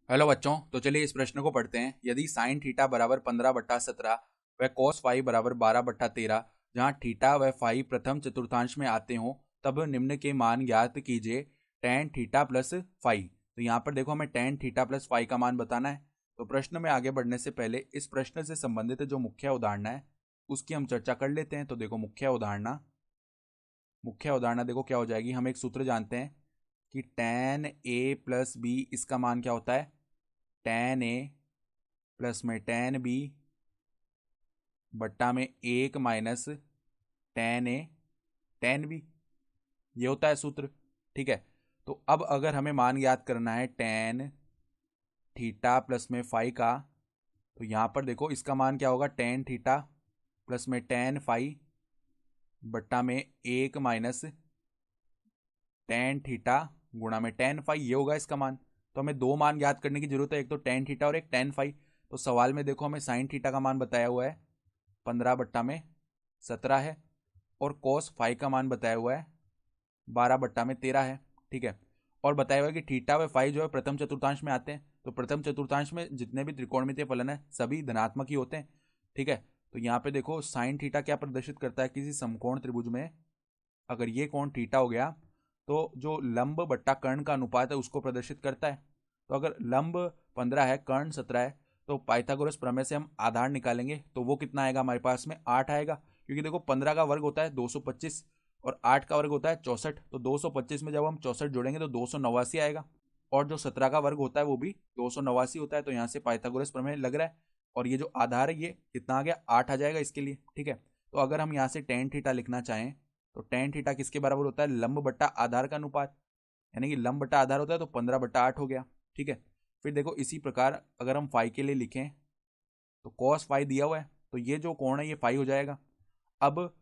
Hello बच्चों, तो चलिए इस प्रश्न को पढ़ते हैं। यदि साइन थीटा बराबर 15/17 व कॉस फाई बराबर 12/13, जहां थीटा व फाई प्रथम चतुर्थांश में आते हों, तब निम्न के मान ज्ञात कीजिए। Tan theta plus phi. तो यहाँ पर देखो, हमें टेन थीटा प्लस फाई का मान बताना है। तो प्रश्न में आगे बढ़ने से पहले इस प्रश्न से संबंधित जो मुख्य उदाहरण है उसकी हम चर्चा कर लेते हैं। तो देखो, मुख्य उदाहरण देखो क्या हो जाएगी। हम एक सूत्र जानते हैं कि टेन ए प्लस बी, इसका मान क्या होता है? टेन ए प्लस में टेन बी बट्टा में एक माइनस टेन ए टेन बी, ये होता है सूत्र। ठीक है। तो अब अगर हमें मान याद करना है टेन थीटा प्लस में फाई का, तो यहाँ पर देखो इसका मान क्या होगा? टेन थीटा प्लस में टेन फाई बट्टा में एक माइनस टेन थीटा गुणा में टेन फाई, ये होगा इसका मान। तो हमें दो मान याद करने की जरूरत है, एक तो टेन थीटा और एक टेन फाई। तो सवाल में देखो हमें साइन थीटा का मान बताया हुआ है 15/17 है, और कॉस फाई का मान बताया हुआ है 12/13 है। ठीक है। और बताया हुआ है कि थीटा व फाई जो है प्रथम चतुर्थांश में आते हैं। तो प्रथम चतुर्थांश में जितने भी त्रिकोणमितीय फलन है सभी धनात्मक ही होते हैं। ठीक है। तो यहाँ पे देखो साइन थीटा क्या प्रदर्शित करता है? किसी समकोण त्रिभुज में अगर ये कोण थीटा हो गया तो जो लंब बट्टा कर्ण का अनुपात है उसको प्रदर्शित करता है। तो अगर लंब 15 है, कर्ण 17 है, तो पाइथागोरस प्रमेय से हम आधार निकालेंगे तो वो कितना आएगा हमारे पास में? 8 आएगा। क्योंकि देखो 15 का वर्ग होता है 225 और 8 का वर्ग होता है 64। तो 225 में जब हम 64 जोड़ेंगे तो 289 आएगा। और जो 17 का वर्ग होता है वो भी 289 होता है। तो यहाँ से पाइथागोरस प्रमेय लग रहा है। और ये जो आधार है ये कितना आ गया? 8 आ जाएगा इसके लिए। ठीक है। तो अगर हम यहाँ से टेन थीटा लिखना चाहें तो टेन थीटा किसके बराबर होता है? लंब बट्टा आधार का अनुपात, यानी कि लंब बट्टा आधार होता है तो 15/8 हो गया। ठीक है। फिर देखो इसी प्रकार अगर हम फाई के लिए लिखें तो कॉस फाई दिया हुआ है, तो ये जो कोण है ये फाई हो जाएगा। अब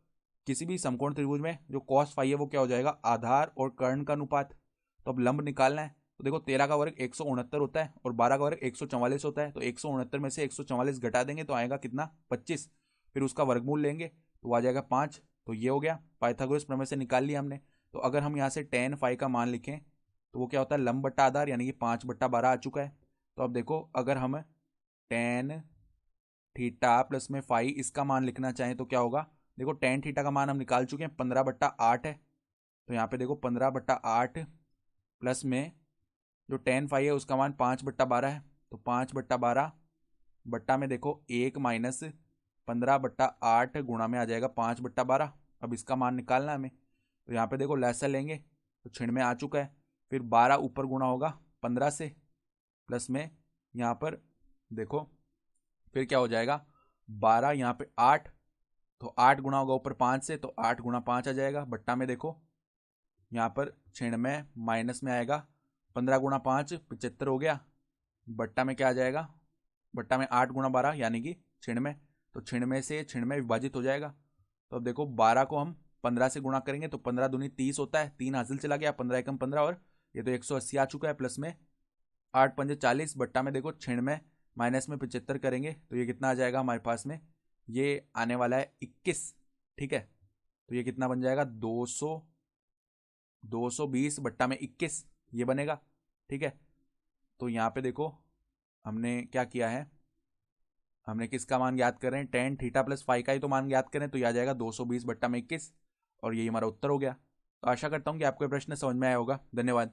किसी भी समकोण त्रिभुज में जो कॉस फाई है वो क्या हो जाएगा? आधार और कर्ण का अनुपात। तो अब लंब निकालना है। तो देखो 13 का वर्ग 169 होता है और 12 का वर्ग 144 होता है। तो 169 में से 144 घटा देंगे तो आएगा कितना? 25। फिर उसका वर्गमूल लेंगे तो आ जाएगा 5। तो ये हो गया, पाइथागोरस प्रमेय से निकाल लिया हमने। तो अगर हम यहाँ से टेन फाई का मान लिखें तो वो क्या होता है? लंब बट्टा आधार, यानी कि 5/12 आ चुका है। तो अब देखो अगर हम टेन थीटा प्लस में फाई इसका मान लिखना चाहें तो क्या होगा? देखो टेन थीटा का मान हम निकाल चुके हैं, 15/8 है। तो यहाँ पे देखो 15/8 प्लस में जो टेन फाई है उसका मान 5/12 है। तो 5/12 बट्टा में देखो एक माइनस 15/8 गुणा में आ जाएगा 5/12। अब इसका मान निकालना है हमें। तो यहाँ पे देखो लैसा लेंगे तो छिण में आ चुका है। फिर 12 ऊपर गुणा होगा 15 से, प्लस में यहाँ पर देखो फिर क्या हो जाएगा? 12 यहाँ पे 8, तो 8 गुणा होगा ऊपर 5 से, तो 8 गुणा 5 आ जाएगा। बट्टा में देखो यहाँ पर छिण में माइनस में आएगा 15 गुणा 5 75 हो गया। बट्टा में क्या आ जाएगा? बट्टा में 8 गुणा 12 यानी कि छिण में, तो छिण में से छिण में विभाजित हो जाएगा। तो अब देखो 12 को हम 15 से गुणा करेंगे तो 15 दूनी 30 होता है, 3 हासिल चला गया, 15 एकम 15 और ये तो 180 आ चुका है। प्लस में 8 पंजे 40, बट्टा में देखो छिण में माइनस में 75 करेंगे तो ये कितना आ जाएगा हमारे पास में? ये आने वाला है 21। ठीक है। तो ये कितना बन जाएगा? 220 बट्टा में 21, ये बनेगा। ठीक है। तो यहाँ पे देखो हमने क्या किया है, हमने किसका मान याद कर रहे हैं? टेन थीटा प्लस फाई का ही तो मान याद करें, तो यह आ जाएगा 220 बट्टा में 21, और यही हमारा उत्तर हो गया। तो आशा करता हूँ कि आपको ये प्रश्न समझ में आया होगा। धन्यवाद।